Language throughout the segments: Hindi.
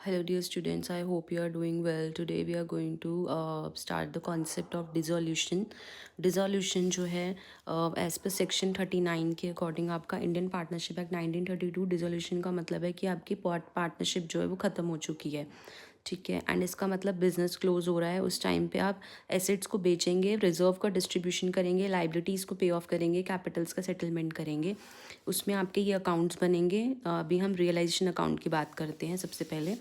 Hello, dear students. I hope you are doing well. Today we are going to start the concept of dissolution. Dissolution जो है as per section 39 के अकॉर्डिंग आपका इंडियन पार्टनरशिप एक्ट 1932 डिसोल्यूशन का मतलब है कि आपकी पार्टनरशिप जो है वो ख़त्म हो चुकी है, ठीक है। एंड इसका मतलब बिजनेस क्लोज हो रहा है। उस टाइम पे आप एसेट्स को बेचेंगे, रिजर्व का डिस्ट्रीब्यूशन करेंगे, लाइबिलिटीज़ को पे ऑफ करेंगे, कैपिटल्स का सेटलमेंट करेंगे। उसमें आपके ये अकाउंट्स बनेंगे। अभी हम रियलाइजेशन अकाउंट की बात करते हैं सबसे पहले।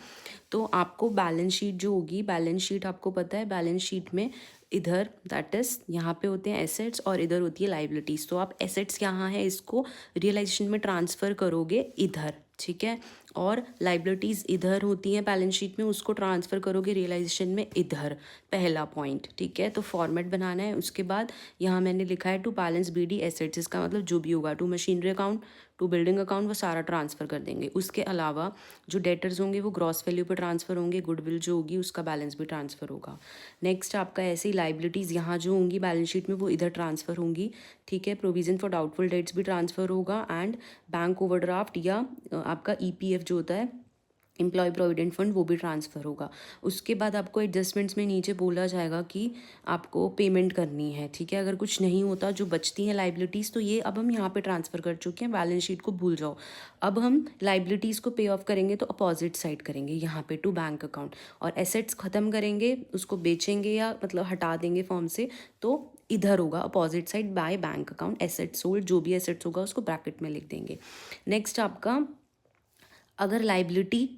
तो आपको बैलेंस शीट जो होगी, बैलेंस शीट आपको पता है, बैलेंस शीट में इधर दैट इज़ यहाँ पे होते हैं एसेट्स और इधर होती है लाइबिलिटीज़। तो आप एसेट्स यहाँ है, इसको रियलाइजेशन में ट्रांसफ़र करोगे इधर, ठीक है। और लाइबिलिटीज़ इधर होती हैं बैलेंस शीट में, उसको ट्रांसफ़र करोगे रियलाइजेशन में इधर। पहला पॉइंट, ठीक है। तो फॉर्मेट बनाना है। उसके बाद यहाँ मैंने लिखा है टू बैलेंस BD एसेट्स, इसका मतलब जो भी होगा, to machinery account, to building account, वो सारा ट्रांसफ़र कर देंगे। उसके अलावा जो डेटर्स होंगे वो ग्रॉस वैल्यू पे ट्रांसफ़र होंगे, गुडविल जो होगी उसका बैलेंस भी ट्रांसफ़र होगा। नेक्स्ट आपका ऐसे ही लाइबिलिटीज़ यहाँ जो होंगी बैलेंस शीट में वो इधर ट्रांसफ़र होंगी, ठीक है। प्रोविज़न फॉर डाउटफुल डेट्स भी ट्रांसफ़र होगा एंड बैंक ओवरड्राफ्ट या आपका EPF जो होता है, एम्प्लॉय प्रोविडेंट फंड, वो भी ट्रांसफ़र होगा। उसके बाद आपको एडजस्टमेंट्स में नीचे बोला जाएगा कि आपको पेमेंट करनी है, ठीक है। अगर कुछ नहीं होता, जो बचती हैं लाइबिलिटीज़, तो ये अब हम यहाँ पे ट्रांसफ़र कर चुके हैं, बैलेंस शीट को भूल जाओ। अब हम लाइबिलिटीज़ को पे ऑफ करेंगे तो अपोजिट साइड करेंगे, यहाँ पे टू बैंक अकाउंट। और एसेट्स ख़त्म करेंगे, उसको बेचेंगे या मतलब हटा देंगे फॉर्म से, तो इधर होगा opposite side by bank account. Assets sold, जो भी एसेट्स होगा उसको ब्रैकेट में लिख देंगे। नेक्स्ट आपका, अगर लाइबिलिटी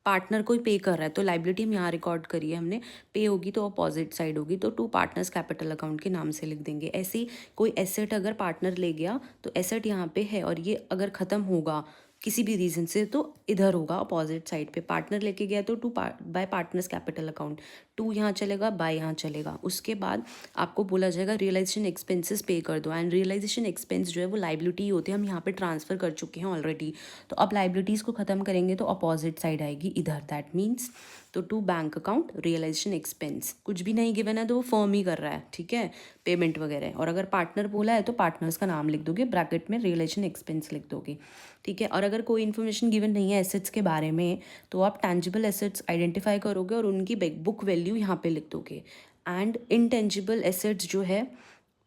पार्टनर कोई पे कर रहा है तो लाइबिलिटी हम यहाँ रिकॉर्ड करिए हमने, पे होगी तो अपोजिट साइड होगी, तो टू पार्टनर्स कैपिटल अकाउंट के नाम से लिख देंगे। ऐसे ही कोई एसेट अगर पार्टनर ले गया तो एसेट यहाँ पे है और ये अगर ख़त्म होगा किसी भी रीज़न से तो इधर होगा अपोजिट साइड पे। पार्टनर लेके गया तो to by partners capital account, to यहाँ चलेगा, बाय यहाँ चलेगा। उसके बाद आपको बोला जाएगा रियलाइजेशन एक्सपेंसेस पे कर दो। एंड रियलाइजेशन एक्सपेंस जो है वो लाइबिलिटी होते हैं, हम यहाँ पे ट्रांसफ़र कर चुके हैं ऑलरेडी। तो अब लाइबिलिटीज़ को ख़त्म करेंगे तो अपोजिट साइड आएगी इधर, दैट मीन्स तो to bank account realisation expense. कुछ भी नहीं गिवन है तो वो फर्म ही कर रहा है, ठीक है, पेमेंट वगैरह। और अगर पार्टनर बोला है तो पार्टनर्स का नाम लिख दोगे, ब्रैकेट में रियलाइजेशन एक्सपेंस लिख दोगे, ठीक है। और अगर कोई इन्फॉर्मेशन गिवन नहीं है एसेट्स के बारे में तो आप टेंजिबल एसेट्स आइडेंटिफाई करोगे और उनकी बुक वैल्यू यहाँ पे लिख दोगे। एंड इनटेंजिबल एसेट्स जो है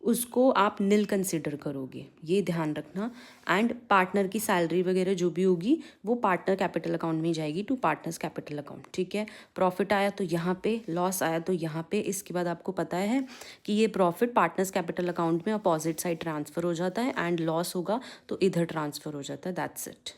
उसको आप निल कंसिडर करोगे, ये ध्यान रखना। एंड पार्टनर की सैलरी वगैरह जो भी होगी वो पार्टनर कैपिटल अकाउंट में ही जाएगी, टू पार्टनर्स कैपिटल अकाउंट, ठीक है। प्रॉफिट आया तो यहाँ पे, लॉस आया तो यहाँ पे। इसके बाद आपको पता है कि ये प्रॉफिट पार्टनर्स कैपिटल अकाउंट में अपोजिट साइड ट्रांसफ़र हो जाता है एंड लॉस होगा तो इधर ट्रांसफ़र हो जाता है, दैट्स इट।